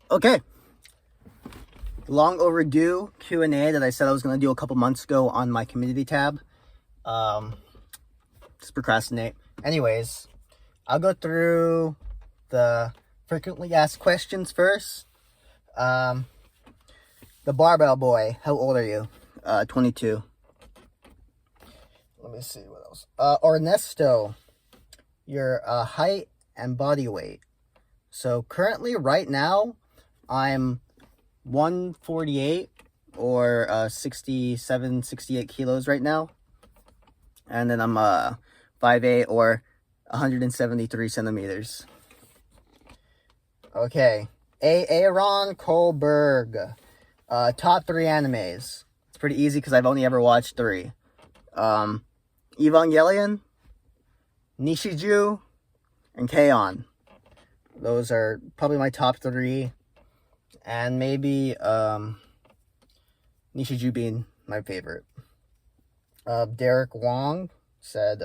Okay, long overdue Q&A that I said I was going to do a couple months ago on my community tab. Just procrastinate. Anyways, I'll go through the frequently asked questions first. The barbell boy, how old are you? 22. Let me see what else. Ernesto, your height and body weight. So currently, right now, I'm 148 or 67, 68 kilos right now. And then I'm 5'8 or 173 centimeters. Okay. Aaron Kohlberg. Top 3 animes. It's pretty easy because I've only ever watched 3. Evangelion, Nishiju, and K-On! Those are probably my top 3. And maybe Nishiju being my favorite. Derek Wong said,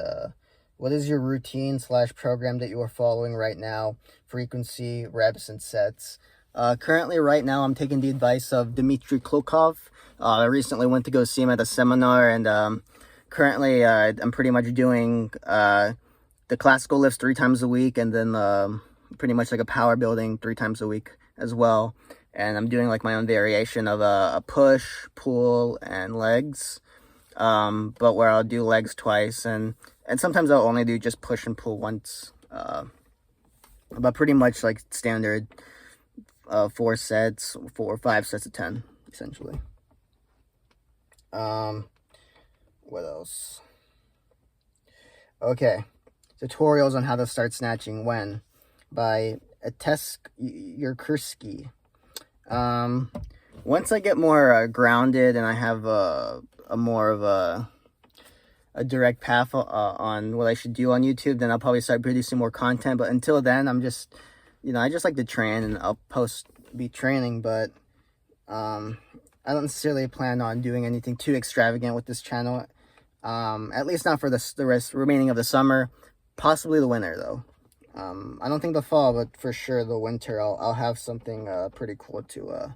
what is your routine / program that you are following right now? Frequency, reps, and sets. Currently, right now, I'm taking the advice of Dmitry Klokov. I recently went to go see him at a seminar, and currently, I'm pretty much doing the classical lifts 3 times a week, and then pretty much like a power building 3 times a week as well. And I'm doing like my own variation of a push, pull, and legs. But where I'll do legs twice, and sometimes I'll only do just push and pull once. But pretty much like standard 4 sets, 4 or 5 sets of 10, essentially. What else? Okay. Tutorials on how to start snatching when by Atesk Yurkursky. Once I get more grounded and I have a more of a direct path on what I should do on YouTube, then I'll probably start producing more content. But until then, I'm just, I just like to train, and I'll be training, but I don't necessarily plan on doing anything too extravagant with this channel. At least not for the remaining of the summer, possibly the winter though. I don't think the fall, but for sure the winter, I'll have something pretty cool to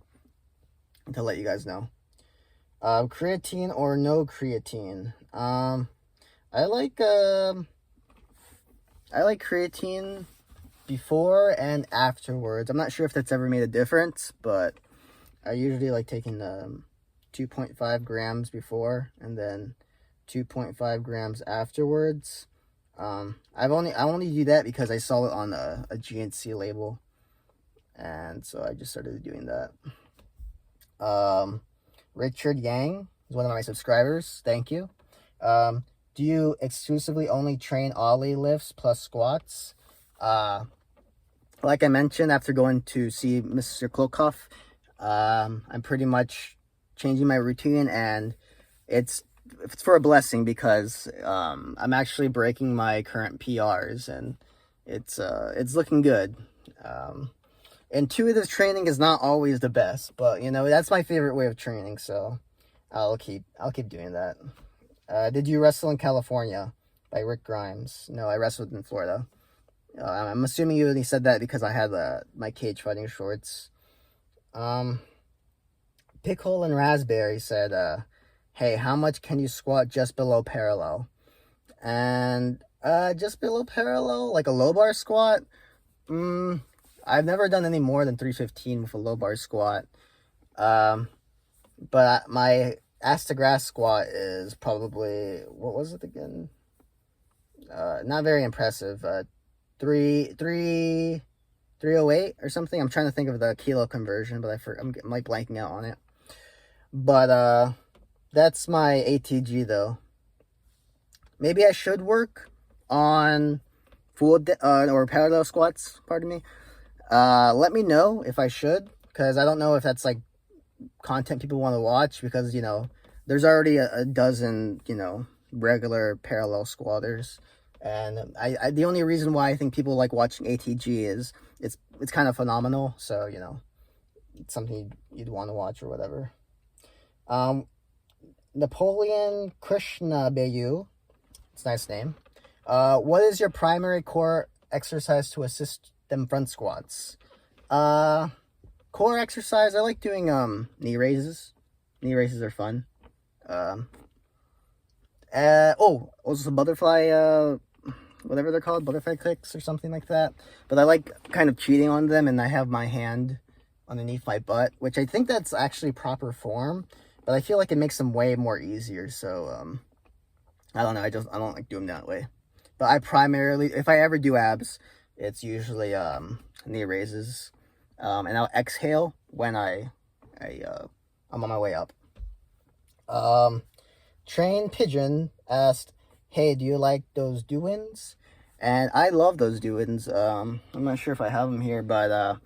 let you guys know. Creatine or no creatine? I like creatine before and afterwards. I'm not sure if that's ever made a difference, but I usually like taking 2.5 grams before and then 2.5 grams afterwards. I only do that because I saw it on a GNC label, and so I just started doing that. Richard Yang is one of my subscribers. Thank you. Do you exclusively only train Ollie lifts plus squats? Like I mentioned, after going to see Mr. Klokov, I'm pretty much changing my routine, and it's for a blessing because I'm actually breaking my current PRs, and it's looking good. Intuitive training is not always the best, but that's my favorite way of training, so I'll keep doing that. Did you wrestle in California? By Rick Grimes. No, I wrestled in Florida. I'm assuming you only said that because I had my cage fighting shorts. Pickle and Raspberry said, hey, how much can you squat just below parallel? And just below parallel, like a low bar squat? I've never done any more than 315 with a low bar squat. But my ass to grass squat is probably, what was it again? Not very impressive. 308 or something. I'm trying to think of the kilo conversion, but I'm like blanking out on it. But that's my ATG though. Maybe I should work on full or parallel squats. Pardon me. Let me know if I should, because I don't know if that's like content people want to watch, because there's already a dozen regular parallel squatters, and I the only reason why I think people like watching ATG is it's kind of phenomenal, so it's something you'd want to watch or whatever. Napoleon Krishna Bayu, it's a nice name. What is your primary core exercise to assist them front squats? Core core exercise, I like doing knee raises. Knee raises are fun. Also butterfly, whatever they're called, butterfly kicks or something like that. But I like kind of cheating on them, and I have my hand underneath my butt, which I think that's actually proper form, but I feel like it makes them way more easier. So I don't know, I don't like doing them that way. But I primarily, if I ever do abs, it's usually knee raises, and I'll exhale when I'm on my way up. Train Pigeon asked, hey, do you like those do-ins? And I love those do-ins. I'm not sure if I have them here, but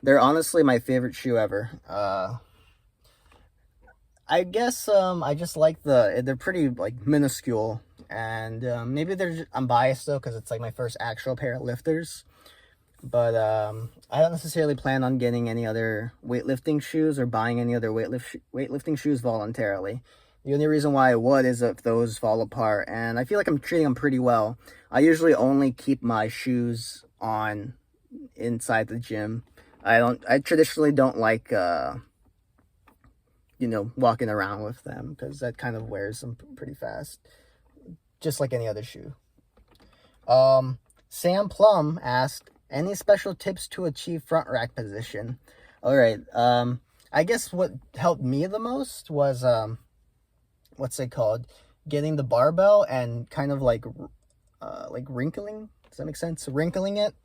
they're honestly my favorite shoe ever. I guess I just like they're pretty like minuscule, and maybe I'm biased though because it's like my first actual pair of lifters. But I don't necessarily plan on getting any other weightlifting shoes or buying any other weightlifting shoes voluntarily. The only reason why I would is if those fall apart, and I feel like I'm treating them pretty well. I usually only keep my shoes on inside the gym. I traditionally don't like walking around with them because that kind of wears them pretty fast, just like any other shoe. Sam Plum asked, any special tips to achieve front rack position? All right. I guess what helped me the most was what's it called? Getting the barbell and kind of like wrinkling. Does that make sense? Wrinkling it.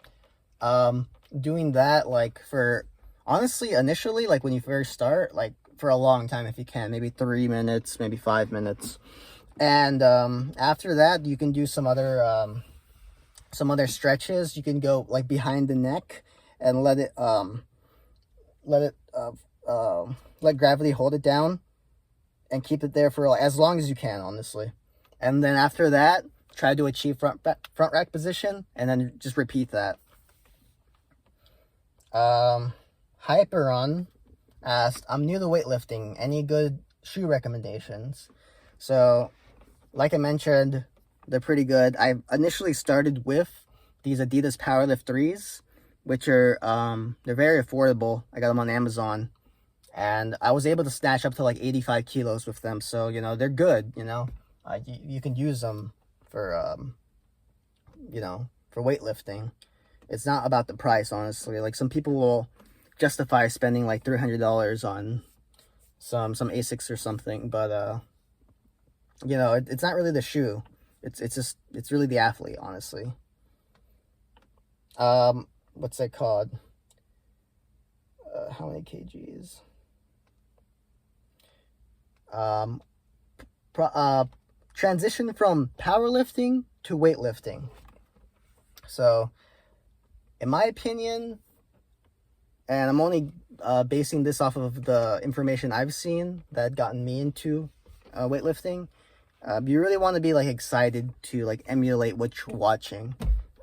Doing that like for honestly initially, like when you first start, like for a long time if you can, maybe 3 minutes, maybe 5 minutes, and after that you can do some other stretches. You can go like behind the neck and let gravity hold it down and keep it there for as long as you can, honestly. And then after that, try to achieve front rack position, and then just repeat that. Hyperon asked, I'm new to weightlifting. Any good shoe recommendations? So, like I mentioned, they're pretty good. I initially started with these Adidas Powerlift 3s, which are, they're very affordable. I got them on Amazon, and I was able to snatch up to like 85 kilos with them. So, they're good, you can use them for, for weightlifting. It's not about the price, honestly. Like some people will justify spending like $300 on some Asics or something, but, it's not really the shoe. It's really the athlete, honestly. What's that called? How many kgs? Transition from powerlifting to weightlifting. So, in my opinion, and I'm only basing this off of the information I've seen that had gotten me into weightlifting, you really want to be like excited to like emulate what you're watching.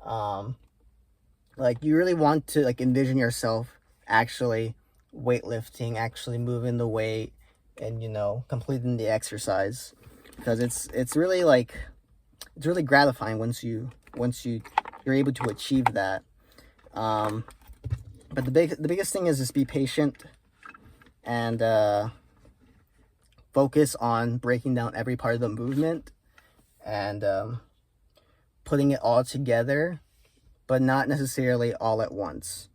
Like you really want to like envision yourself actually weightlifting, actually moving the weight, and completing the exercise, because it's really like it's really gratifying once you're able to achieve that. But the biggest thing is just be patient and focus on breaking down every part of the movement and putting it all together, but not necessarily all at once.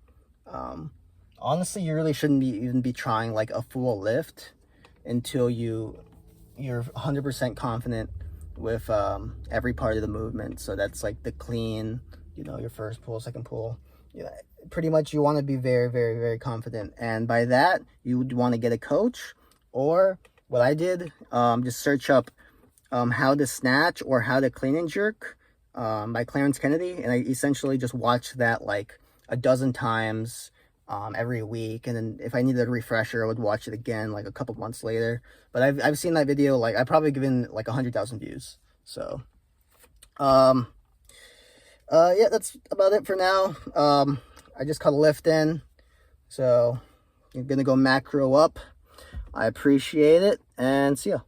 Honestly, you really shouldn't even be trying like a full lift until you're 100% confident with every part of the movement. So that's like the clean, your first pull, second pull. Pretty much you want to be very, very, very confident. And by that, you would want to get a coach, or what I did, just search up how to snatch or how to clean and jerk by Clarence Kennedy, and I essentially just watched that like a dozen times every week, and then if I needed a refresher, I would watch it again like a couple months later. But I've seen that video, like I've probably given like 100,000 views. So yeah, that's about it for now. I just caught a lift in, so I'm gonna go macro up. I appreciate it, and see ya.